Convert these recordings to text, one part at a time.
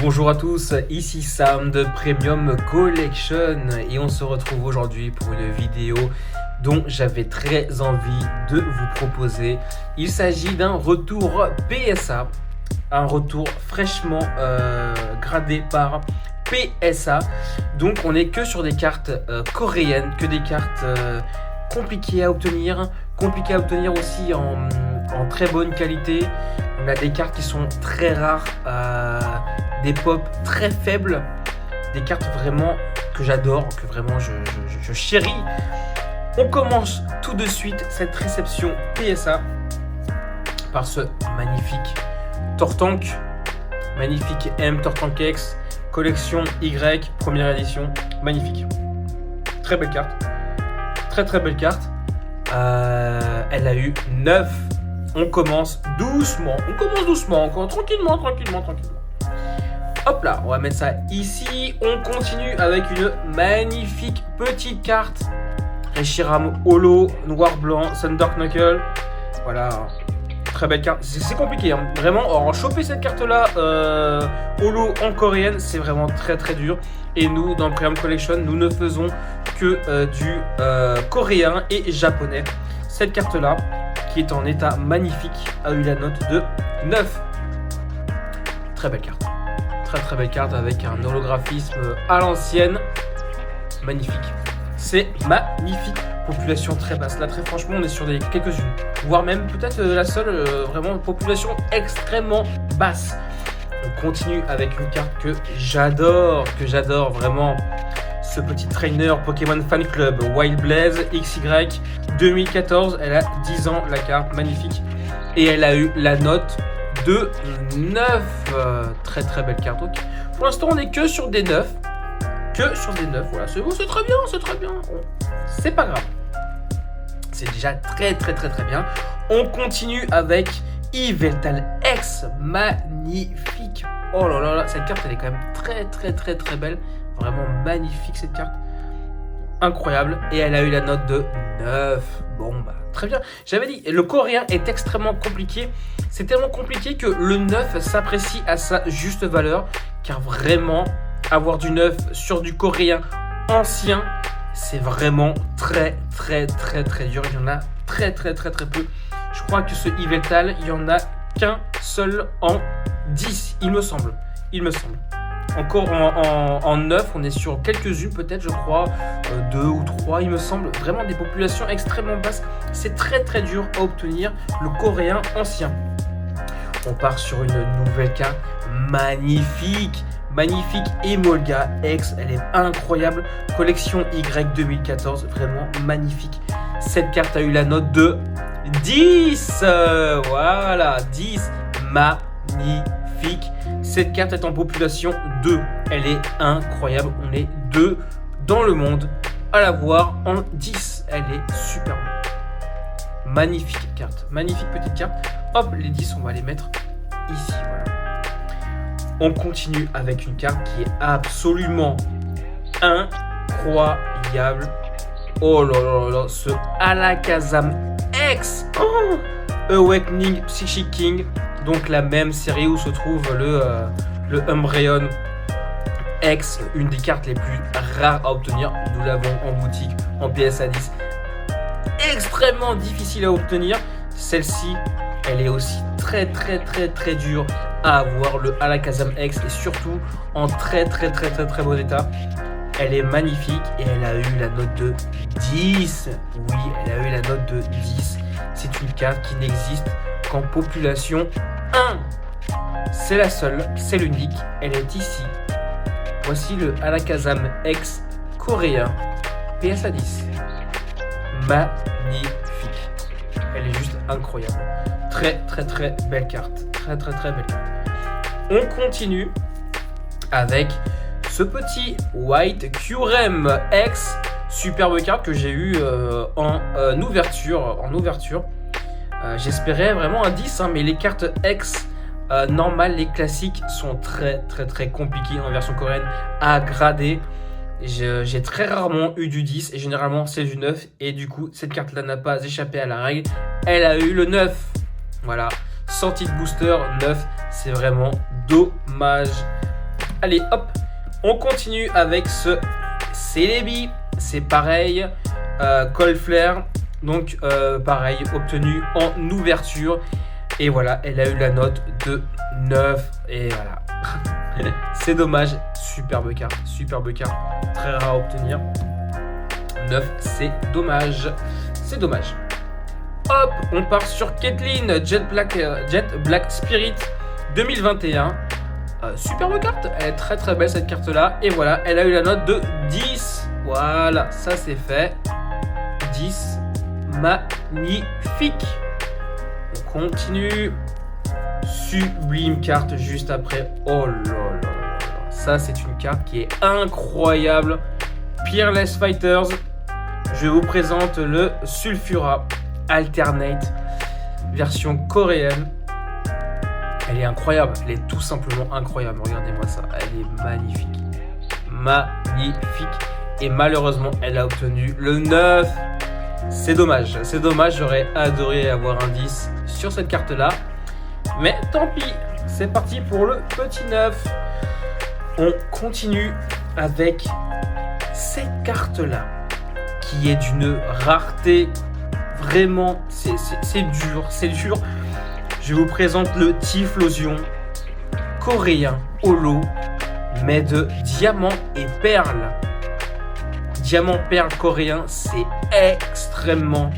Bonjour à tous, ici Sam de Premium Collection et on se retrouve aujourd'hui pour une vidéo dont j'avais très envie de vous proposer. Il s'agit d'un retour PSA, un retour fraîchement gradé par PSA. Donc on n'est que sur des cartes coréennes, que des cartes compliquées à obtenir aussi en très bonne qualité. On a des cartes qui sont très rares, des pops très faibles, des cartes vraiment que j'adore, que vraiment je chéris. On commence tout de suite cette réception PSA par ce magnifique Tortank, magnifique M Tortank X, collection Y, première édition, magnifique. Très belle carte, très belle carte. Elle a eu 9. On commence doucement, encore tranquillement. Hop là, on va mettre ça ici. On continue avec une magnifique petite carte. Reshiram Holo, noir-blanc, Dark Knuckle. Voilà, très belle carte. C'est compliqué, hein. Vraiment, en choper cette carte-là, Holo en coréenne, c'est vraiment très dur. Et nous, dans Premium Collection, nous ne faisons que du coréen et japonais. Cette carte-là, qui est en état magnifique, a eu la note de 9. Très belle carte. Très belle carte avec un holographisme à l'ancienne. Magnifique. C'est magnifique. Population très basse. Là, très franchement, on est sur des quelques-unes. Voire même peut-être la seule, vraiment, population extrêmement basse. On continue avec une carte que j'adore vraiment. Ce petit trainer Pokémon Fan Club Wild Blaze XY 2014, elle a 10 ans la carte, magnifique, et elle a eu la note de 9. Très belle carte. Donc, pour l'instant on est que sur des 9, voilà, c'est très bien, c'est pas grave, c'est déjà très bien. On continue avec Yveltal X, magnifique. Oh là, cette carte elle est quand même très belle. Vraiment magnifique cette carte. Incroyable. Et elle a eu la note de 9. Bon bah très bien. J'avais dit, le coréen est extrêmement compliqué. C'est tellement compliqué que le 9 s'apprécie à sa juste valeur. Car vraiment, avoir du 9 sur du coréen ancien, c'est vraiment très dur. Il y en a très peu. Je crois que ce Yveltal, il y en a qu'un seul en 10, il me semble. Encore en 9, on est sur quelques-unes peut-être, je crois, 2 ou 3, il me semble. Vraiment des populations extrêmement basses. C'est très dur à obtenir, le coréen ancien. On part sur une nouvelle carte magnifique Emolga X, elle est incroyable. Collection Y 2014, vraiment magnifique. Cette carte a eu la note de 10. Voilà, 10. Magnifique. Cette carte est en population 2. Elle est incroyable. On est 2 dans le monde à la voir en 10. Elle est superbe. Magnifique carte. Magnifique petite carte. Hop, les 10, on va les mettre ici. Voilà. On continue avec une carte qui est absolument incroyable. Oh là, ce Alakazam X. Oh, Awakening Psychic King. Donc la même série où se trouve le Umbreon X, une des cartes les plus rares à obtenir. Nous l'avons en boutique en PSA 10. Extrêmement difficile à obtenir. Celle-ci, elle est aussi très dure à avoir, le Alakazam X, et surtout en très bon état. Elle est magnifique et elle a eu la note de 10. Oui, elle a eu la note de 10. C'est une carte qui n'existe qu'en population 1. C'est la seule, c'est l'unique, elle est ici. Voici le Alakazam X coréen PSA 10. Magnifique. Elle est juste incroyable. Très belle carte. Très belle carte. On continue avec ce petit White Kyurem X. Superbe carte que j'ai eu en ouverture. J'espérais vraiment un 10, hein, mais les cartes X normales, les classiques, sont très compliquées en version coréenne à grader. J'ai très rarement eu du 10 et généralement c'est du 9. Et du coup, cette carte-là n'a pas échappé à la règle. Elle a eu le 9. Voilà, sortie de booster 9. C'est vraiment dommage. Allez, hop, on continue avec ce Celebi. C'est pareil, Cold Flare. Donc, pareil, obtenu en ouverture. Et voilà, elle a eu la note de 9. Et voilà. C'est dommage. Superbe carte. Très rare à obtenir. 9, c'est dommage. C'est dommage. Hop, on part sur Caitlyn, Jet Black Spirit 2021. Superbe carte. Elle est très très belle cette carte là. Et voilà, elle a eu la note de 10. Voilà, ça c'est fait. 10. Magnifique. On continue. Sublime carte juste après. Oh là là. Ça, c'est une carte qui est incroyable. Peerless Fighters. Je vous présente le Sulfura Alternate, version coréenne. Elle est incroyable. Elle est tout simplement incroyable. Regardez-moi ça. Elle est magnifique. Et malheureusement, elle a obtenu le 9. C'est dommage. J'aurais adoré avoir un 10 sur cette carte-là. Mais tant pis. C'est parti pour le petit 9. On continue avec cette carte-là, qui est d'une rareté. Vraiment, c'est dur. Je vous présente le Typhlosion coréen holo, mais de diamant et perles. Diamant perle coréen, c'est extrêmement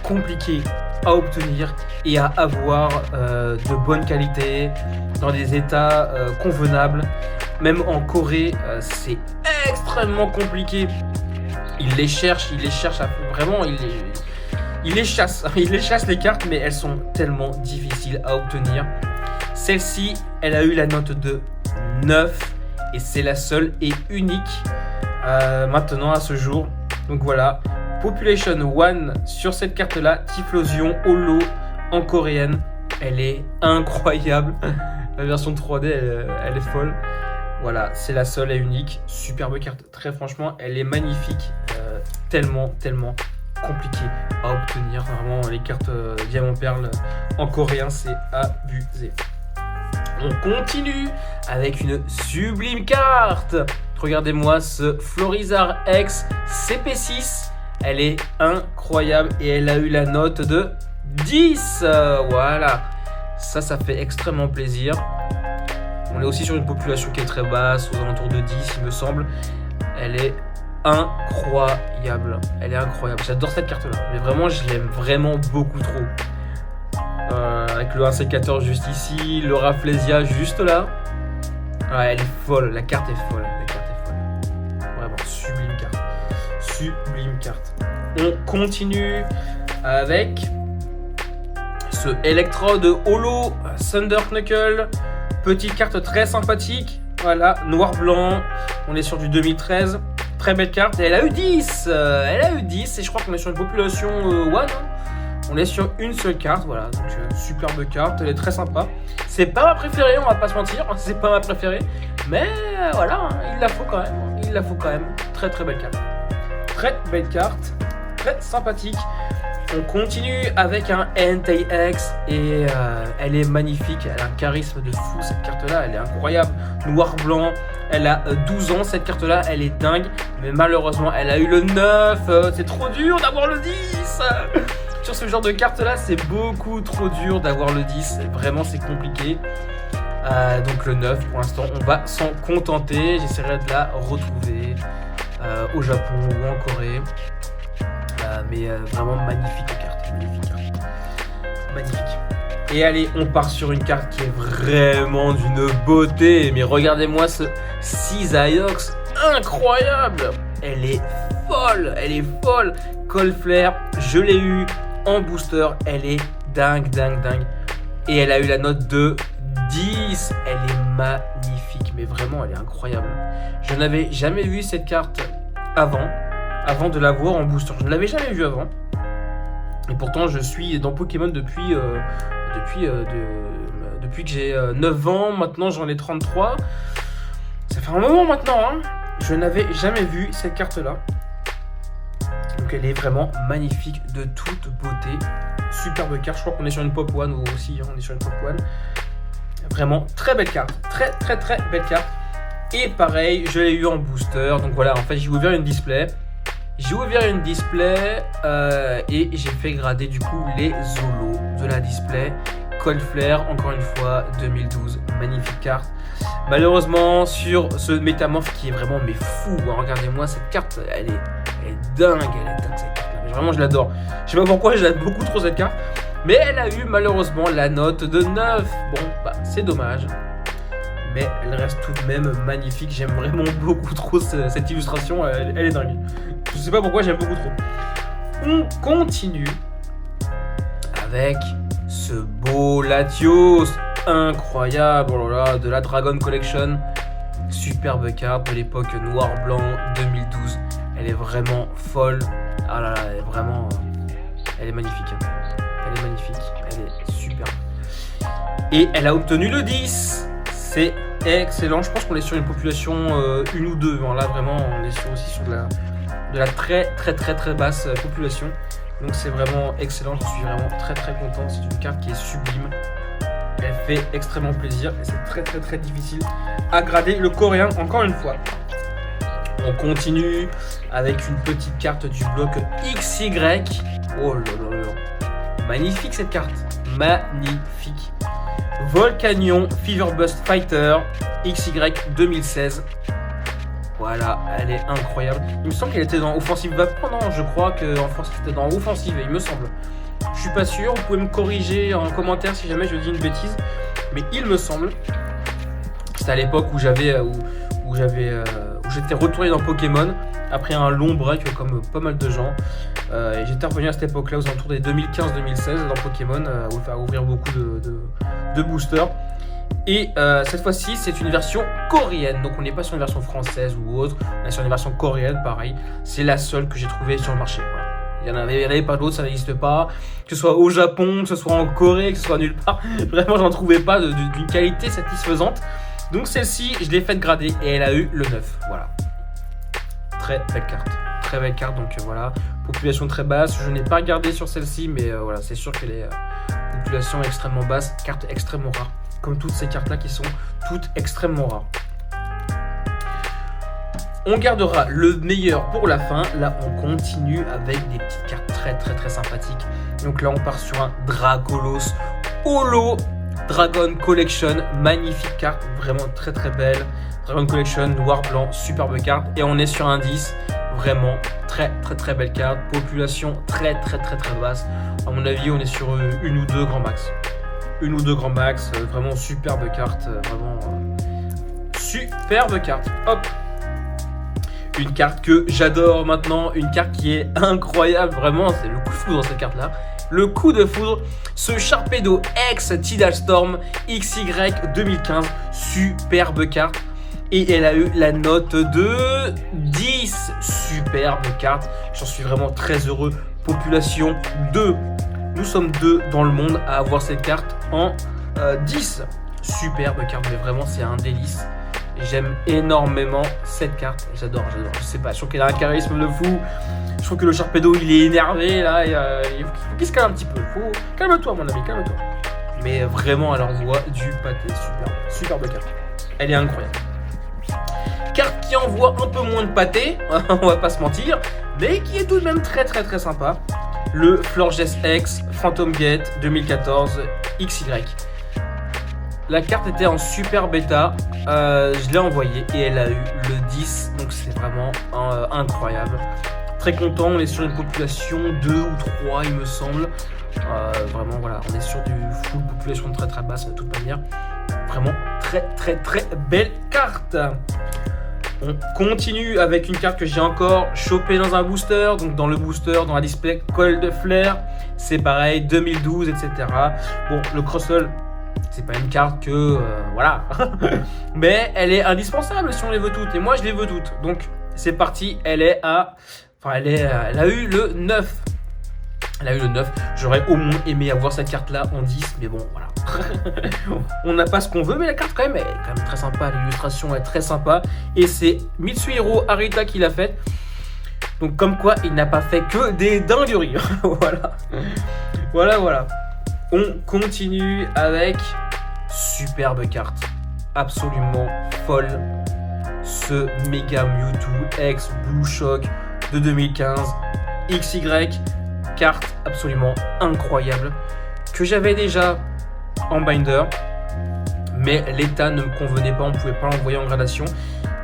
compliqué à obtenir et à avoir de bonne qualité, dans des états convenables. Même en Corée, c'est extrêmement compliqué. Ils les cherchent vraiment, ils les chassent les cartes, mais elles sont tellement difficiles à obtenir. Celle-ci, elle a eu la note de 9 et c'est la seule et unique maintenant à ce jour. Donc voilà, Population 1 sur cette carte-là, Typhlosion holo en coréenne. Elle est incroyable. La version 3D, elle est folle. Voilà, c'est la seule et unique. Superbe carte. Très franchement, elle est magnifique. Tellement compliqué à obtenir. Vraiment, les cartes Diamant Perle en coréen, c'est abusé. On continue avec une sublime carte. Regardez-moi ce Florizarre X CP6. Elle est incroyable et elle a eu la note de 10. Voilà, ça fait extrêmement plaisir. On est aussi sur une population qui est très basse, aux alentours de 10 il me semble. Elle est incroyable. J'adore cette carte là, mais vraiment je l'aime vraiment beaucoup trop. Avec le 1C14 juste ici, le Rafflesia juste là. Ouais, elle est folle, la carte est folle. Vraiment, sublime carte. On continue avec ce Electrode holo Thunder Knuckle. Petite carte très sympathique. Voilà, noir-blanc. On est sur du 2013. Très belle carte. Et elle a eu 10. Et je crois qu'on est sur une population 1. On est sur une seule carte. Voilà, donc superbe carte. Elle est très sympa. C'est pas ma préférée, on va pas se mentir. C'est pas ma préférée. Mais voilà, il la faut quand même. Très belle carte. Très belle carte. Très sympathique. On continue avec un NTX et elle est magnifique, elle a un charisme de fou cette carte là, elle est incroyable, noir-blanc, elle a 12 ans cette carte là, elle est dingue, mais malheureusement elle a eu le 9, c'est trop dur d'avoir le 10. Sur ce genre de carte là, c'est beaucoup trop dur d'avoir le 10, vraiment c'est compliqué. Donc le 9 pour l'instant, on va s'en contenter, j'essaierai de la retrouver au Japon ou en Corée. Mais vraiment magnifique carte. Et allez, on part sur une carte qui est vraiment d'une beauté. Mais regardez-moi ce Cisaiox, incroyable. Elle est folle. Cold Flare, je l'ai eu en booster. Elle est dingue. Et elle a eu la note de 10. Elle est magnifique, mais vraiment, elle est incroyable. Je n'avais jamais vu cette carte avant de la voir en booster. Je ne l'avais jamais vue avant. Et pourtant, je suis dans Pokémon depuis que j'ai 9 ans. Maintenant, j'en ai 33. Ça fait un moment maintenant. Je n'avais jamais vu cette carte-là. Donc, elle est vraiment magnifique, de toute beauté. Superbe carte. Je crois qu'on est sur une Pop 1 aussi. On est sur une Pop 1. Vraiment, très belle carte. Très belle carte. Et pareil, je l'ai eu en booster. Donc voilà, en fait, j'ai ouvert une display. Et j'ai fait grader du coup les holos de la display. Cold Flare, encore une fois, 2012, magnifique carte. Malheureusement, sur ce métamorphe qui est vraiment mais fou, hein, regardez-moi cette carte, elle est dingue, cette carte. Vraiment, je l'adore. Je sais pas pourquoi, je l'aime beaucoup trop cette carte. Mais elle a eu malheureusement la note de 9. Bon, bah, c'est dommage. Mais elle reste tout de même magnifique. J'aime vraiment beaucoup trop cette illustration. Elle est dingue. Je sais pas pourquoi, j'aime beaucoup trop. On continue avec ce beau Latios. Incroyable. Oh là là, de la Dragon Collection. Superbe carte de l'époque noir-blanc 2012. Elle est vraiment folle. Ah là là, elle est vraiment... elle est magnifique. Hein. Elle est magnifique. Elle est super. Et elle a obtenu le 10. C'est excellent. Je pense qu'on est sur une population 1 ou 2. Hein. Là, vraiment, on est aussi sur de la très basse population. Donc, c'est vraiment excellent. Je suis vraiment très content. C'est une carte qui est sublime. Elle fait extrêmement plaisir. Et c'est très difficile à grader le coréen, encore une fois. On continue avec une petite carte du bloc XY. Oh là là. Magnifique cette carte. Magnifique. Volcanion Feverbust Fighter XY 2016. Voilà, elle est incroyable. Il me semble qu'elle était dans Offensive Weapon. Non, je crois qu'en France c'était dans Offensive, il me semble. Je suis pas sûr, vous pouvez me corriger en commentaire si jamais je dis une bêtise. Mais il me semble. C'était à l'époque où j'étais retourné dans Pokémon après un long break comme pas mal de gens. Et j'étais revenu à cette époque-là aux alentours des 2015-2016 dans Pokémon, à ouvrir beaucoup de boosters. Et cette fois-ci, c'est une version coréenne. Donc on n'est pas sur une version française ou autre, on est sur une version coréenne, pareil. C'est la seule que j'ai trouvée sur le marché. Voilà. Il n'y en avait pas d'autres, ça n'existe pas. Que ce soit au Japon, que ce soit en Corée, que ce soit nulle part. Vraiment, j'en trouvais pas d'une qualité satisfaisante. Donc celle-ci, je l'ai faite grader et elle a eu le 9. Voilà. Très belle carte. Très belle carte, donc voilà. Population très basse. Je n'ai pas regardé sur celle-ci, mais voilà, c'est sûr qu'elle est population extrêmement basse. Carte extrêmement rare. Comme toutes ces cartes-là qui sont toutes extrêmement rares. On gardera le meilleur pour la fin. Là, on continue avec des petites cartes très sympathiques. Donc là, on part sur un Dracolos Holo Dragon Collection. Magnifique carte, vraiment très belle. Dragon Collection, noir-blanc, superbe carte. Et on est sur un 10. Vraiment très belle carte. Population très basse. À mon avis, on est sur une ou deux grand max. Une ou deux grand max. Vraiment superbe carte. Vraiment superbe carte. Hop. Une carte que j'adore maintenant, une carte qui est incroyable, vraiment, c'est le coup de foudre dans cette carte-là. Le coup de foudre, ce Sharpedo X Tidal Storm XY 2015, superbe carte. Et elle a eu la note de 10, superbe carte. J'en suis vraiment très heureux. Population 2, nous sommes 2 dans le monde à avoir cette carte en 10. Superbe carte, mais vraiment c'est un délice. J'aime énormément cette carte, j'adore, je sais pas, je trouve qu'elle a un charisme de fou. Je trouve que le Sharpedo il est énervé là, il faut qu'il se calme un petit peu. Calme-toi mon ami, calme-toi. Mais vraiment elle envoie du pâté, superbe carte. Elle est incroyable. Carte qui envoie un peu moins de pâté, on va pas se mentir, mais qui est tout de même très sympa. Le Florges X Phantom Gate 2014 XY. La carte était en super bêta, je l'ai envoyée et elle a eu le 10, donc c'est vraiment incroyable. Très content, on est sur une population 2 ou 3 il me semble. Vraiment voilà, on est sur du full population très basse de toute manière. Vraiment très belle carte. On continue avec une carte que j'ai encore chopée dans un booster, donc dans le booster, dans la display Cold Flare, c'est pareil, 2012, etc. Bon, le Crossel, c'est pas une carte que voilà, mais elle est indispensable si on les veut toutes. Et moi, je les veux toutes. Donc, c'est parti. Elle a eu le 9. Elle a eu le 9. J'aurais au moins aimé avoir cette carte-là en 10, mais bon, voilà. On n'a pas ce qu'on veut, mais la carte quand même est quand même très sympa. L'illustration est très sympa et c'est Mitsuhiro Arita qui l'a faite. Donc, comme quoi, il n'a pas fait que des dingueries. Voilà. On continue avec superbe carte, absolument folle. ce méga Mewtwo X Blue Shock de 2015 XY, carte absolument incroyable que j'avais déjà en binder, mais l'état ne me convenait pas, on ne pouvait pas l'envoyer en gradation.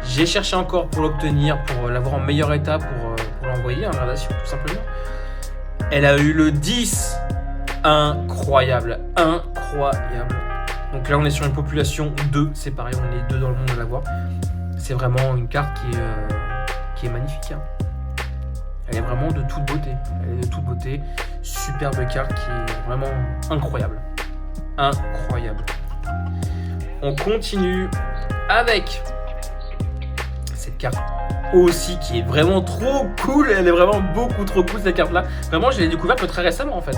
J'ai cherché encore pour l'obtenir, pour l'avoir en meilleur état, pour l'envoyer en gradation tout simplement. Elle a eu le 10, incroyable. Donc là on est sur une population 2, c'est pareil, on est 2 dans le monde à l'avoir. C'est vraiment une carte qui est magnifique. Hein. Elle est vraiment de toute beauté. Superbe carte qui est vraiment incroyable. On continue avec cette carte aussi qui est vraiment trop cool. Elle est vraiment beaucoup trop cool cette carte là. Vraiment je l'ai découverte très récemment en fait.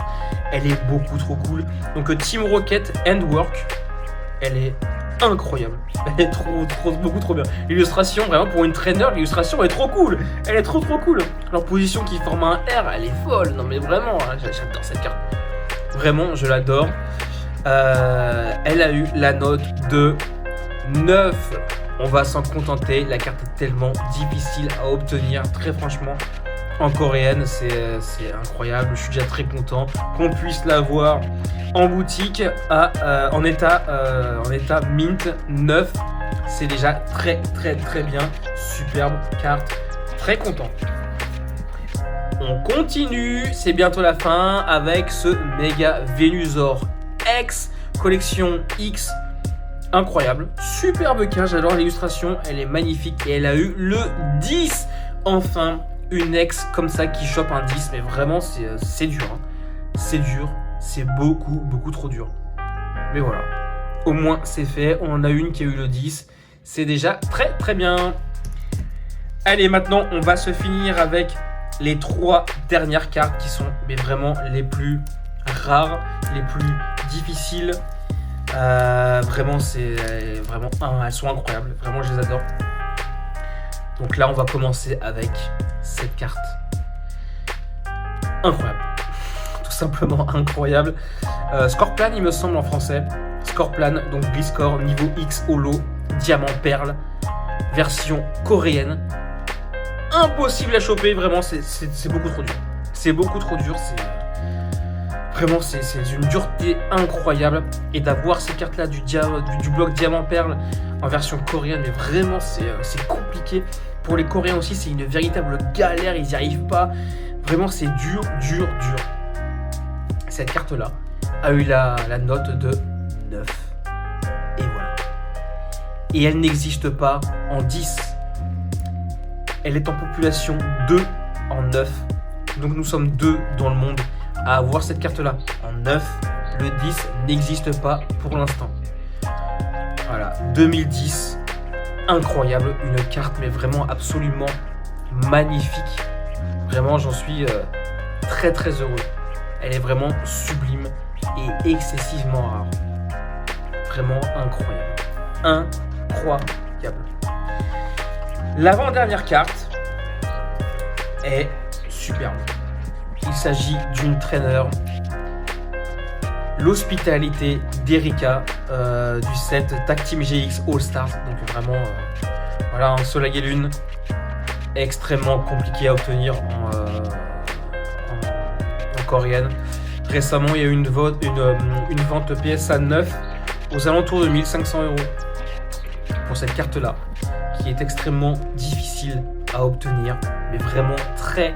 Elle est beaucoup trop cool. Donc Team Rocket Handwork. Elle est incroyable. Elle est beaucoup trop bien. L'illustration, vraiment pour une trainer, l'illustration est trop cool. Elle est trop cool. Leur position qui forme un R, elle est folle. Non mais vraiment, j'adore cette carte. Vraiment, je l'adore. Elle a eu la note de 9. On va s'en contenter. La carte est tellement difficile à obtenir. Très franchement, en coréenne, c'est incroyable. Je suis déjà très content qu'on puisse l'avoir en boutique en état mint 9. C'est déjà très bien. Superbe carte. Très content. On continue. C'est bientôt la fin avec ce méga Venusaur X collection X. Incroyable. Superbe carte. J'adore l'illustration. Elle est magnifique. Et elle a eu le 10. Enfin, une X comme ça qui chope un 10. Mais vraiment, c'est dur. Hein. C'est dur. C'est beaucoup trop dur. Mais voilà. Au moins, c'est fait. On en a une qui a eu le 10. C'est déjà très bien. Allez, maintenant, on va se finir avec les 3 dernières cartes qui sont vraiment les plus rares, les plus difficiles. Vraiment, elles sont incroyables. Vraiment, je les adore. Donc là, on va commencer avec cette carte. Incroyable. Tout simplement incroyable. Scorplan, il me semble en français. Scorplan, donc Gliscor, niveau X holo, diamant perle, version coréenne. Impossible à choper, vraiment, c'est beaucoup trop dur. C'est beaucoup trop dur, vraiment, c'est une dureté incroyable. Et d'avoir ces cartes-là du bloc diamant perle en version coréenne, mais vraiment, c'est compliqué. Pour les Coréens aussi, c'est une véritable galère, ils n'y arrivent pas. Vraiment, c'est dur. Cette carte-là a eu la note de 9. Et voilà. Et elle n'existe pas en 10. Elle est en population 2 en 9. Donc nous sommes 2 dans le monde à avoir cette carte-là en 9. Le 10 n'existe pas pour l'instant. Voilà, 2010. Incroyable, une carte mais vraiment absolument magnifique. Vraiment, j'en suis très heureux. Elle est vraiment sublime et excessivement rare. Vraiment incroyable. L'avant-dernière carte est superbe. Il s'agit d'une trainer. L'hospitalité d'Erika du set Tag Team GX All Stars. Donc vraiment, voilà, un soleil et lune extrêmement compliqué à obtenir en coréenne. Récemment, il y a eu une vente PSA 9 aux alentours de 1500 € pour cette carte-là, qui est extrêmement difficile à obtenir, mais vraiment très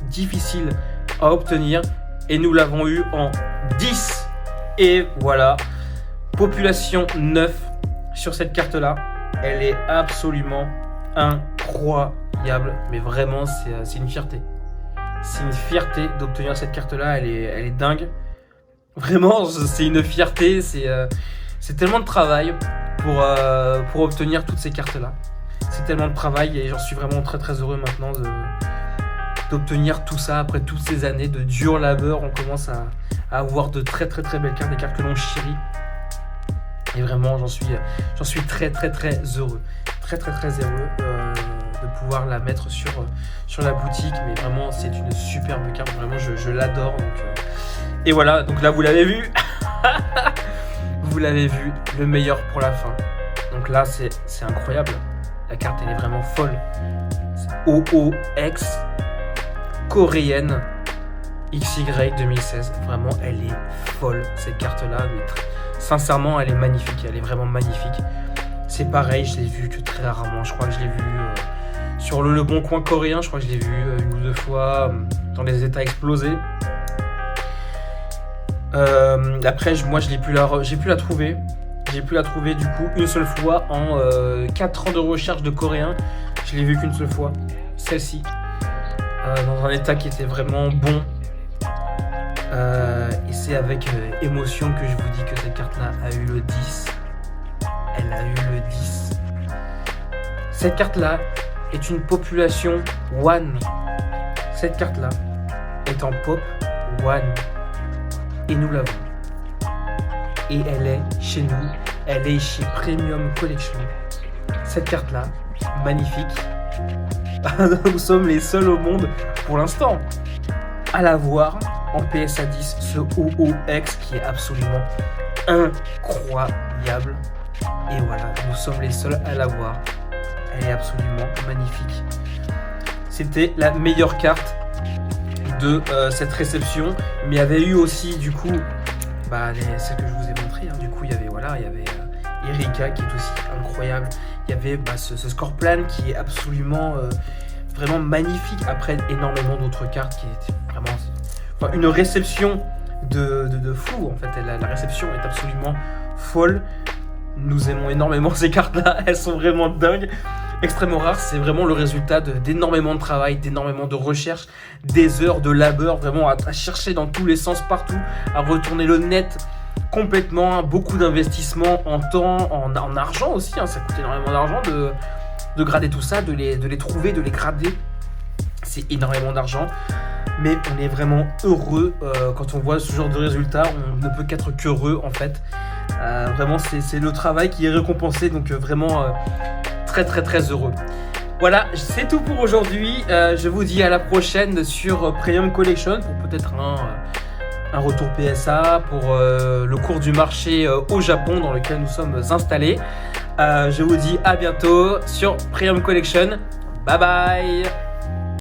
difficile à obtenir. Et nous l'avons eu en 10. Et voilà, population 9 sur cette carte-là. Elle est absolument incroyable. Mais vraiment, c'est une fierté. C'est une fierté d'obtenir cette carte-là. Elle est dingue. Vraiment, c'est une fierté. C'est tellement de travail pour obtenir toutes ces cartes-là. C'est tellement de travail et j'en suis vraiment très heureux maintenant d'obtenir tout ça après toutes ces années de dur labeur. On commence à avoir de très belles cartes, des cartes que l'on chérit. Et vraiment, j'en suis très heureux. Très heureux de pouvoir la mettre sur la boutique. Mais vraiment, c'est une superbe carte. Vraiment, je l'adore. Et voilà, donc là, vous l'avez vu. Vous l'avez vu, le meilleur pour la fin. Donc là, c'est incroyable. La carte, elle est vraiment folle. OOX, coréenne, XY 2016. Vraiment, elle est folle, cette carte-là. Mais sincèrement, elle est magnifique. Elle est vraiment magnifique. C'est pareil, je l'ai vu que très rarement. Je crois que je l'ai vu sur le Bon Coin coréen. Je crois que je l'ai vu une ou deux fois dans les états explosés. Après, moi, j'ai pu la trouver. J'ai pu la trouver du coup une seule fois en 4 ans de recherche de coréen. Je l'ai vue qu'une seule fois, celle-ci, dans un état qui était vraiment bon. Et c'est avec émotion que je vous dis que cette carte-là a eu le 10. Elle a eu le 10. Cette carte-là est une population one. Cette carte-là est en pop one. Et nous l'avons. Et elle est chez nous. Elle est chez Premium Collection. Cette carte-là, magnifique. Nous sommes les seuls au monde, pour l'instant, à l'avoir en PSA 10. Ce OOX qui est absolument incroyable. Et voilà, nous sommes les seuls à l'avoir. Elle est absolument magnifique. C'était la meilleure carte de cette réception. Mais il y avait eu aussi, du coup, celle que je vous ai montré. Du coup, il y avait Erika qui est aussi incroyable. Il y avait ce score plan qui est absolument vraiment magnifique. Après, énormément d'autres cartes qui étaient vraiment une réception de fou. En fait, la réception est absolument folle. Nous aimons énormément ces cartes-là. Elles sont vraiment dingues. Extrêmement rares, c'est vraiment le résultat d'énormément de travail, d'énormément de recherche, des heures de labeur, vraiment à chercher dans tous les sens partout, à retourner le net complètement, beaucoup d'investissement en temps, en argent aussi, ça coûte énormément d'argent de grader tout ça, de les trouver, de les grader, c'est énormément d'argent, mais on est vraiment heureux quand on voit ce genre de résultats, on ne peut qu'être qu'heureux en fait, vraiment c'est le travail qui est récompensé, donc vraiment très très très heureux. Voilà, c'est tout pour aujourd'hui. Je vous dis à la prochaine sur Premium Collection pour peut-être un retour PSA, pour le cours du marché au Japon dans lequel nous sommes installés. Je vous dis à bientôt sur Premium Collection. Bye bye.